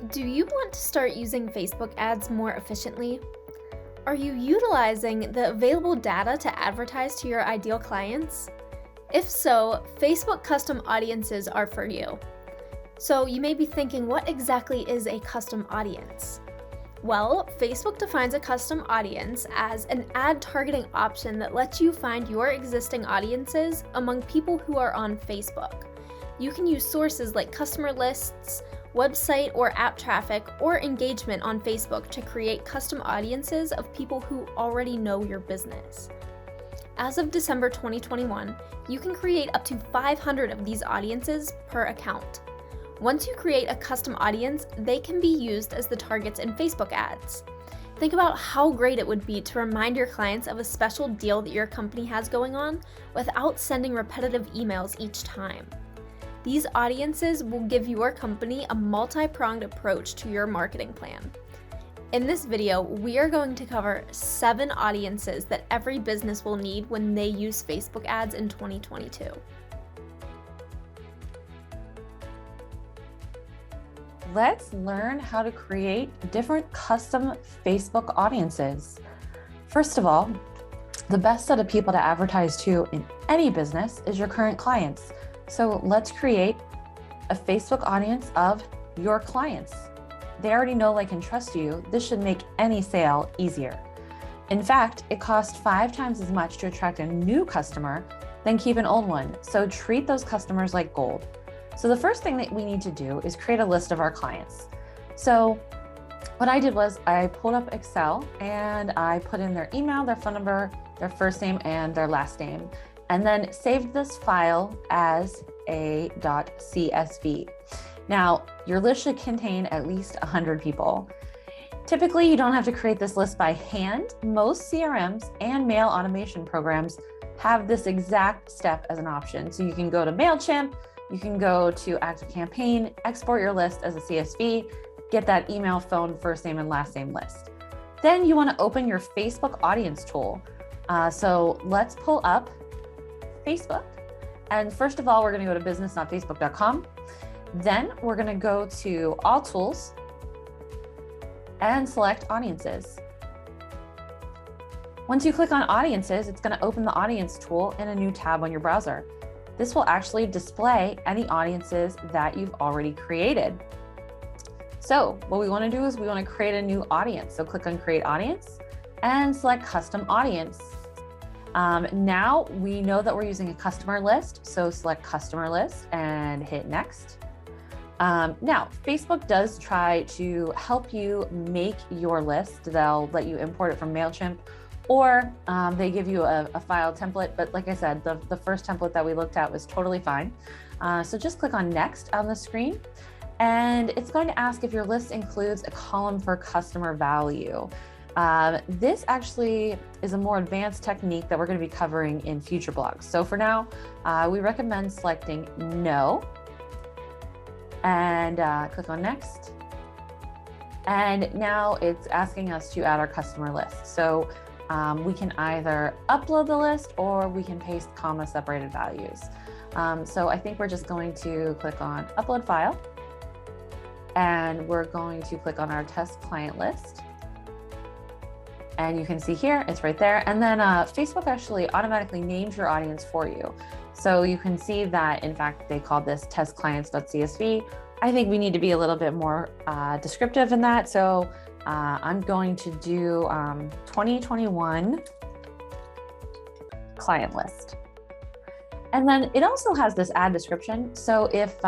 Do you want to start using Facebook ads more efficiently? Are you utilizing the available data to advertise to your ideal clients? If so, Facebook custom audiences are for you. So you may be thinking, what exactly is a custom audience? Well, Facebook defines a custom audience as an ad targeting option that lets you find your existing audiences among people who are on Facebook. You can use sources like customer lists, website or app traffic, or engagement on Facebook to create custom audiences of people who already know your business. As of December 2021, you can create up to 500 of these audiences per account. Once you create a custom audience, they can be used as the targets in Facebook ads. Think about how great it would be to remind your clients of a special deal that your company has going on without sending repetitive emails each time. These audiences will give your company a multi-pronged approach to your marketing plan. In this video, we are going to cover 7 audiences that every business will need when they use Facebook ads in 2022. Let's learn how to create different custom Facebook audiences. First of all, the best set of people to advertise to in any business is your current clients. So let's create a Facebook audience of your clients. They already know, like, and trust you. This should make any sale easier. In fact, it costs 5 times as much to attract a new customer than keep an old one. So treat those customers like gold. So the first thing that we need to do is create a list of our clients. So what I did was I pulled up Excel and I put in their email, their phone number, their first name, and their last name, and then saved this file as a .csv. Now, your list should contain at least 100 people. Typically, you don't have to create this list by hand. Most CRMs and mail automation programs have this exact step as an option. So you can go to MailChimp, you can go to ActiveCampaign, export your list as a CSV, get that email, phone, first name, and last name list. Then you want to open your Facebook audience tool. So let's pull up Facebook. And first of all, we're going to go to business.facebook.com. Then we're going to go to All Tools and select Audiences. Once you click on Audiences, it's going to open the Audience tool in a new tab on your browser. This will actually display any audiences that you've already created. So what we want to do is we want to create a new audience. So click on Create Audience and select Custom Audience. Now we know that we're using a customer list, so select Customer List and hit Next. Now, Facebook does try to help you make your list. They'll let you import it from MailChimp, or they give you a file template. But like I said, the first template that we looked at was totally fine. So just click on Next on the screen, and it's going to ask if your list includes a column for customer value. This actually is a more advanced technique that we're going to be covering in future blogs. So for now, we recommend selecting No, and click on Next. And now it's asking us to add our customer list. So we can either upload the list or we can paste comma separated values. So I think we're just going to click on Upload File, and we're going to click on our test client list. And you can see here, it's right there. And then Facebook actually automatically names your audience for you. So you can see that, in fact, they called this testclients.csv. I think we need to be a little bit more descriptive in that. So I'm going to do 2021 client list. And then it also has this ad description. So if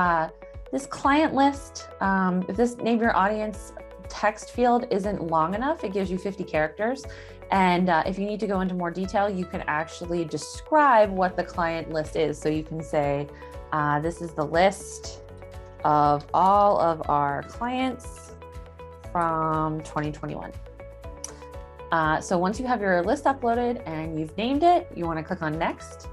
this client list, if this name your audience text field isn't long enough, it gives you 50 characters. And if you need to go into more detail, you can actually describe what the client list is. So you can say, this is the list of all of our clients from 2021. So once you have your list uploaded and you've named it, you want to click on Next.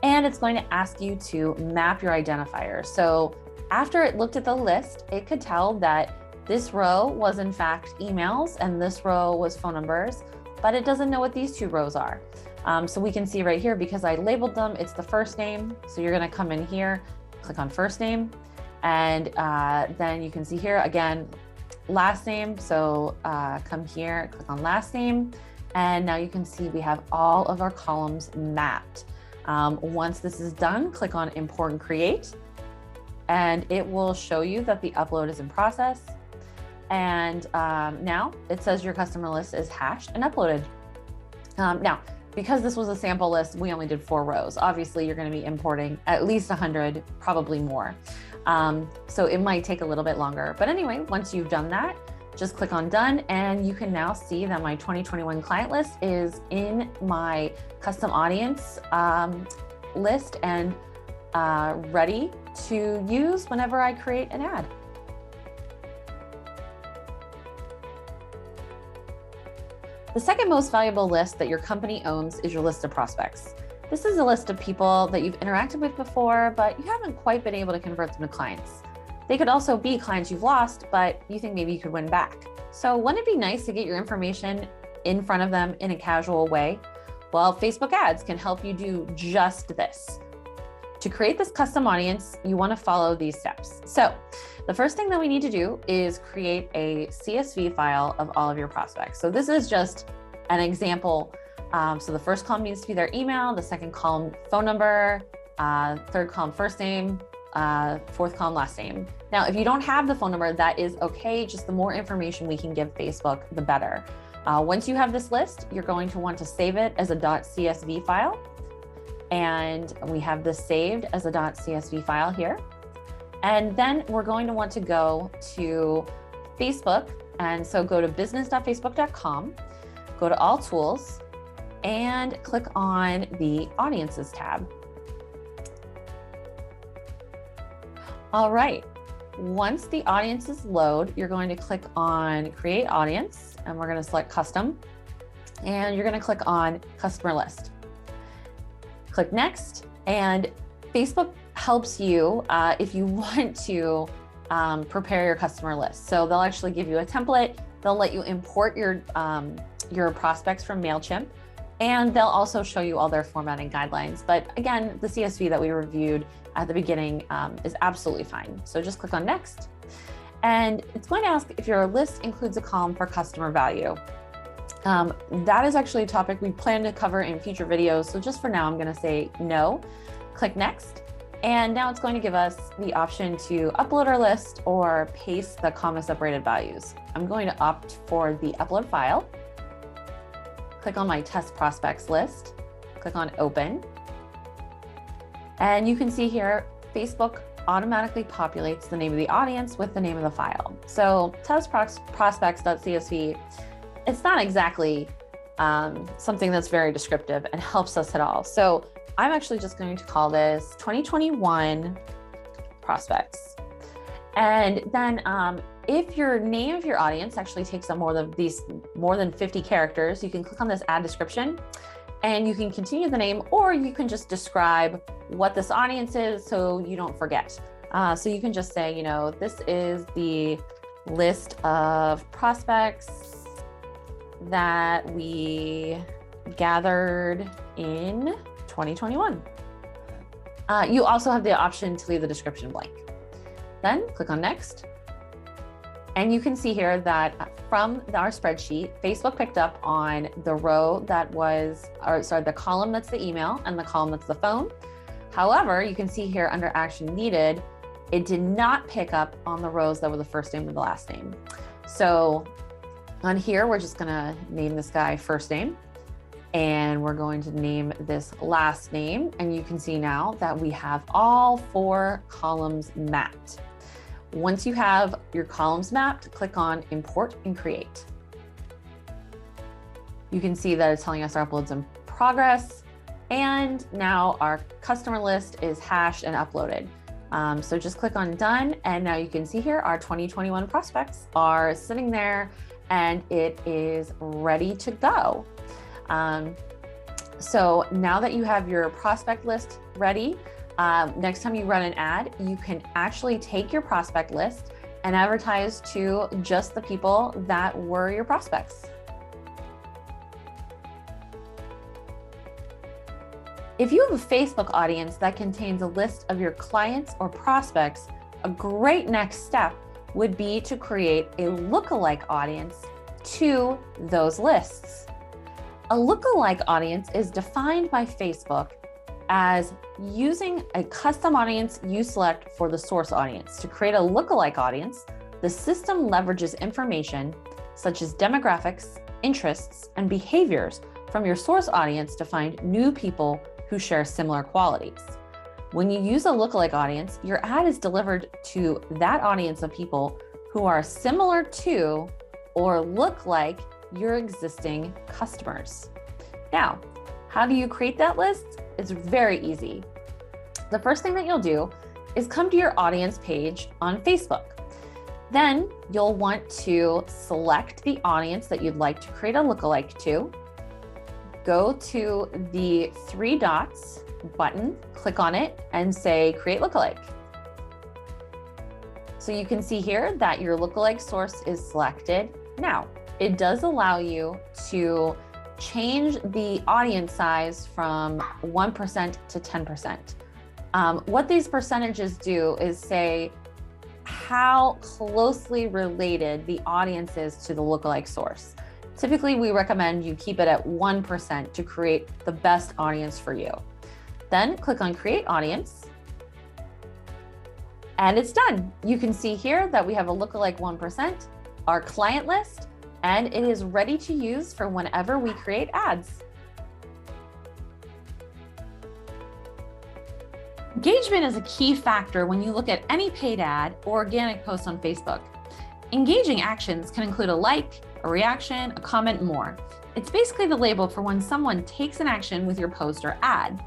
And it's going to ask you to map your identifier. So after it looked at the list, it could tell that this row was in fact emails and this row was phone numbers, but it doesn't know what these 2 rows are. So we can see right here, because I labeled them, it's the first name. So you're going to come in here, click on first name, And then you can see here again, last name. So come here, click on last name. And now you can see we have all of our columns mapped. Once this is done, click on import and create. And it will show you that the upload is in process. And now it says your customer list is hashed and uploaded. Now, because this was a sample list, we only did 4 rows. Obviously, you're going to be importing at least 100, probably more. So it might take a little bit longer. But anyway, once you've done that, just click on done, and you can now see that my 2021 client list is in my custom audience list and ready to use whenever I create an ad. The second most valuable list that your company owns is your list of prospects. This is a list of people that you've interacted with before, but you haven't quite been able to convert them to clients. They could also be clients you've lost, but you think maybe you could win back. So wouldn't it be nice to get your information in front of them in a casual way? Well, Facebook ads can help you do just this. To create this custom audience, you want to follow these steps. So the first thing that we need to do is create a CSV file of all of your prospects. So this is just an example. So the first column needs to be their email, the second column, phone number, third column, first name, fourth column, last name. Now, if you don't have the phone number, that is okay. Just the more information we can give Facebook, the better. Once you have this list, you're going to want to save it as a .csv file. And we have this saved as a .csv file here. And then we're going to want to go to Facebook. And so go to business.facebook.com, go to all tools, and click on the audiences tab. All right, once the audiences load, you're going to click on create audience, and we're going to select custom, and you're going to click on customer list. Click next, and Facebook helps you if you want to prepare your customer list. So they'll actually give you a template. They'll let you import your prospects from MailChimp, and they'll also show you all their formatting guidelines. But again, the CSV that we reviewed at the beginning is absolutely fine. So just click on next, and it's going to ask if your list includes a column for customer value. That is actually a topic we plan to cover in future videos. So just for now, I'm going to say no. Click next. And now it's going to give us the option to upload our list or paste the comma separated values. I'm going to opt for the upload file. Click on my test prospects list. Click on open. And you can see here, Facebook automatically populates the name of the audience with the name of the file. So testprospects.csv, it's not exactly something that's very descriptive and helps us at all. So I'm actually just going to call this 2021 prospects. And then if your name of your audience actually takes up more than 50 characters, you can click on this add description and you can continue the name, or you can just describe what this audience is so you don't forget. So you can just say, this is the list of prospects that we gathered in 2021. You also have the option to leave the description blank. Then click on next. And you can see here that from our spreadsheet, Facebook picked up on the row that was, the column that's the email and the column that's the phone. However, you can see here under action needed, it did not pick up on the rows that were the first name and the last name. So on here, we're just gonna name this guy first name, and we're going to name this last name. And you can see now that we have all 4 columns mapped. Once you have your columns mapped, click on import and create. You can see that it's telling us our uploads in progress. And now our customer list is hashed and uploaded. So just click on done. And now you can see here, our 2021 prospects are sitting there and it is ready to go. So now that you have your prospect list ready, next time you run an ad, you can actually take your prospect list and advertise to just the people that were your prospects. If you have a Facebook audience that contains a list of your clients or prospects, a great next step would be to create a lookalike audience to those lists. A lookalike audience is defined by Facebook as using a custom audience you select for the source audience. To create a lookalike audience, the system leverages information such as demographics, interests, and behaviors from your source audience to find new people who share similar qualities. When you use a lookalike audience, your ad is delivered to that audience of people who are similar to or look like your existing customers. Now, how do you create that list? It's very easy. The first thing that you'll do is come to your audience page on Facebook. Then you'll want to select the audience that you'd like to create a lookalike to. Go to the 3 dots button, click on it, and say Create Lookalike. So you can see here that your lookalike source is selected. Now, it does allow you to change the audience size from 1% to 10%. What these percentages do is say how closely related the audience is to the lookalike source. Typically, we recommend you keep it at 1% to create the best audience for you. Then click on Create Audience, and it's done. You can see here that we have a lookalike 1%, our client list, and it is ready to use for whenever we create ads. Engagement is a key factor when you look at any paid ad or organic post on Facebook. Engaging actions can include a like, a reaction, a comment, and more. It's basically the label for when someone takes an action with your post or ad.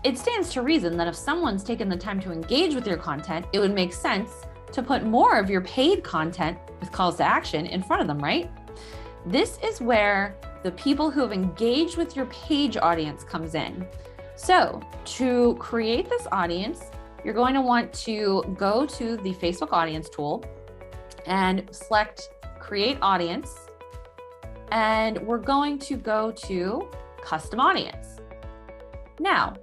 It stands to reason that if someone's taken the time to engage with your content, it would make sense to put more of your paid content with calls to action in front of them, right? This is where the people who have engaged with your page audience comes in. So to create this audience, you're going to want to go to the Facebook audience tool and select Create Audience. And we're going to go to Custom Audience. Now,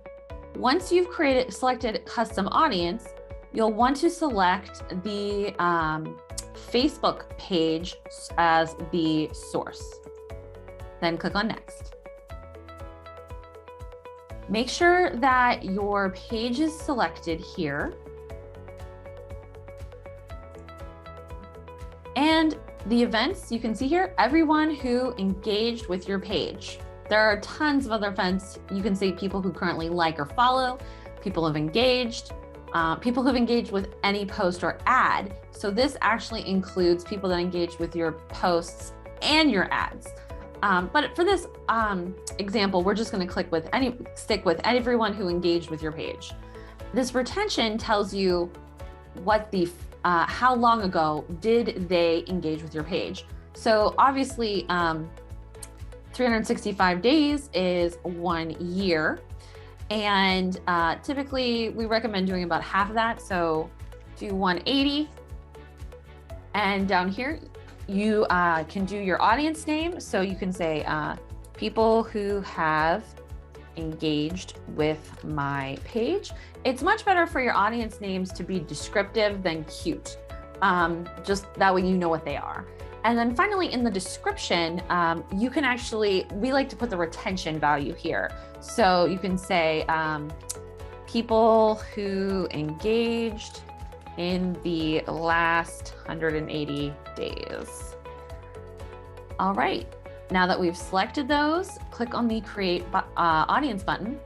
once you've selected Custom Audience, you'll want to select the Facebook page as the source. Then click on Next. Make sure that your page is selected here. And the events, you can see here, everyone who engaged with your page. There are tons of other events. You can see people who currently like or follow, people who have engaged, people who've engaged with any post or ad. So this actually includes people that engage with your posts and your ads. But for this example, we're just going to stick with everyone who engaged with your page. This retention tells you what how long ago did they engage with your page. So obviously, 365 days is 1 year. And typically we recommend doing about half of that. So do 180. And down here, you can do your audience name. So you can say people who have engaged with my page. It's much better for your audience names to be descriptive than cute. Just that way you know what they are. And then finally in the description, you can we like to put the retention value here. So you can say people who engaged in the last 180 days. All right, now that we've selected those, click on the Create Audience button,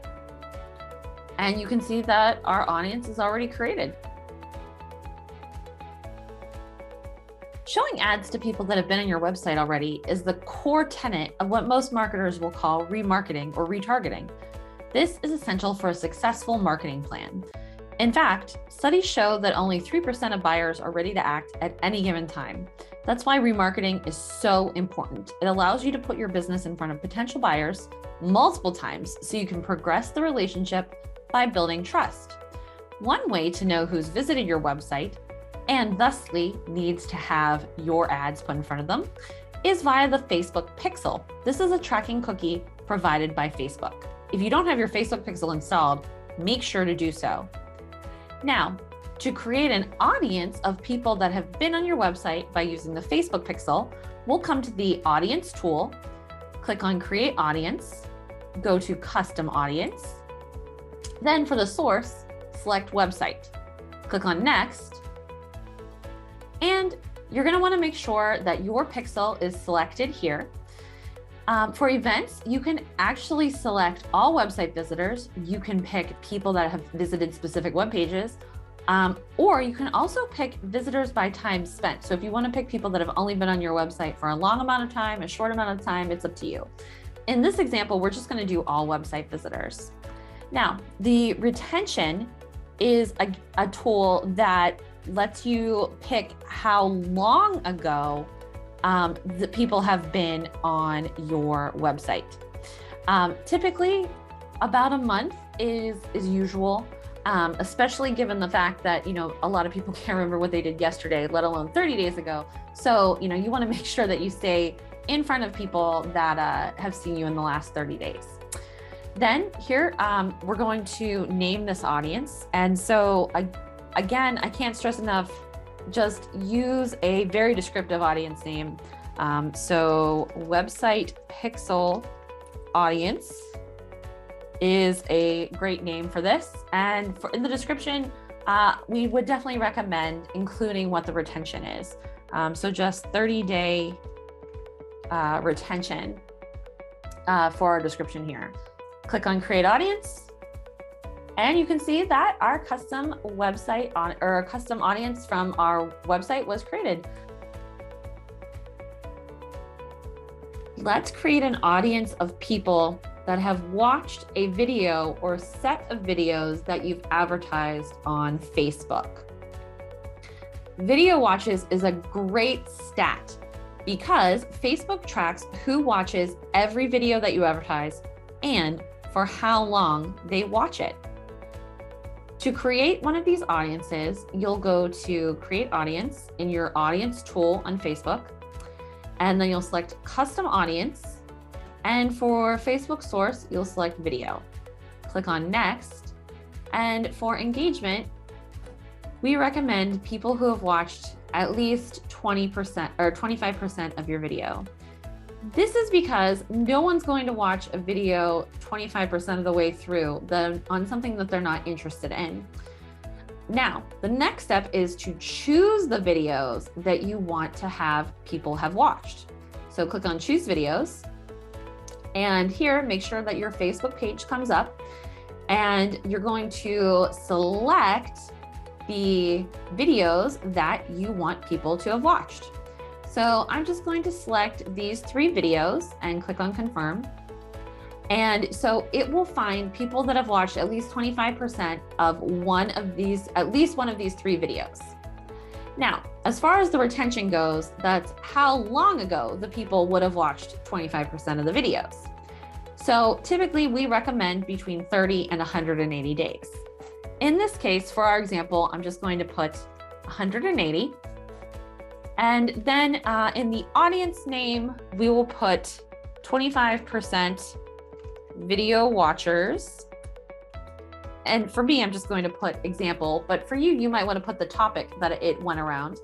and you can see that our audience is already created. Showing ads to people that have been on your website already is the core tenet of what most marketers will call remarketing or retargeting. This is essential for a successful marketing plan. In fact, studies show that only 3% of buyers are ready to act at any given time. That's why remarketing is so important. It allows you to put your business in front of potential buyers multiple times so you can progress the relationship by building trust. One way to know who's visited your website and thusly needs to have your ads put in front of them is via the Facebook Pixel. This is a tracking cookie provided by Facebook. If you don't have your Facebook Pixel installed, make sure to do so. Now, To create an audience of people that have been on your website by using the Facebook pixel, we'll come to the Audience tool, click on Create Audience, go to Custom Audience. Then for the source, select Website. Click on Next. And you're going to want to make sure that your pixel is selected here. For events, you can actually select all website visitors. You can pick people that have visited specific web pages. Or you can also pick visitors by time spent. So if you want to pick people that have only been on your website for a long amount of time, a short amount of time, it's up to you. In this example, we're just going to do all website visitors. Now, the retention is a tool that lets you pick how long ago the people have been on your website. Typically, about a month is usual. Especially given the fact that, a lot of people can't remember what they did yesterday, let alone 30 days ago. So, you want to make sure that you stay in front of people that have seen you in the last 30 days. Then here, we're going to name this audience. And so again, I can't stress enough, just use a very descriptive audience name. So website pixel audience is a great name for this. And in the description, we would definitely recommend including what the retention is. So just 30-day retention for our description here. Click on Create Audience. And you can see that our custom website or custom audience from our website was created. Let's create an audience of people that have watched a video or set of videos that you've advertised on Facebook. Video watches is a great stat because Facebook tracks who watches every video that you advertise and for how long they watch it. To create one of these audiences, you'll go to Create Audience in your Audience tool on Facebook, and then you'll select Custom Audience. And for Facebook source, you'll select video. Click on Next. And for engagement, we recommend people who have watched at least 20% or 25% of your video. This is because no one's going to watch a video 25% of the way through on something that they're not interested in. Now, the next step is to choose the videos that you want to have people have watched. So click on Choose Videos. And here, make sure that your Facebook page comes up and you're going to select the videos that you want people to have watched. So I'm just going to select these 3 videos and click on Confirm. And so it will find people that have watched at least 25% of at least one of these 3 videos. Now, as far as the retention goes, that's how long ago the people would have watched 25% of the videos. So typically we recommend between 30 and 180 days. In this case, for our example, I'm just going to put 180. And then in the audience name, we will put 25% video watchers. And for me, I'm just going to put example, but for you, you might want to put the topic that it went around.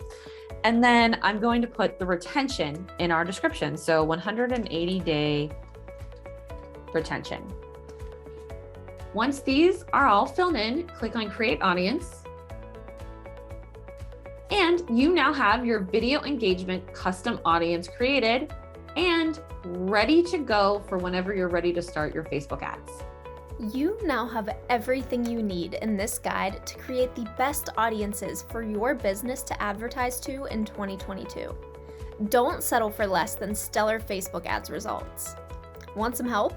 And then I'm going to put the retention in our description. So 180-day retention. Once these are all filled in, click on Create Audience. And you now have your video engagement custom audience created and ready to go for whenever you're ready to start your Facebook ads. You now have everything you need in this guide to create the best audiences for your business to advertise to in 2022. Don't settle for less than stellar Facebook ads results. Want some help?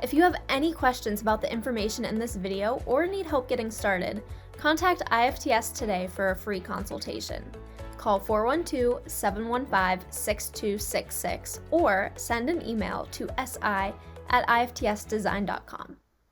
If you have any questions about the information in this video or need help getting started, contact IFTS today for a free consultation. Call 412-715-6266 or send an email to si@iftsdesign.com.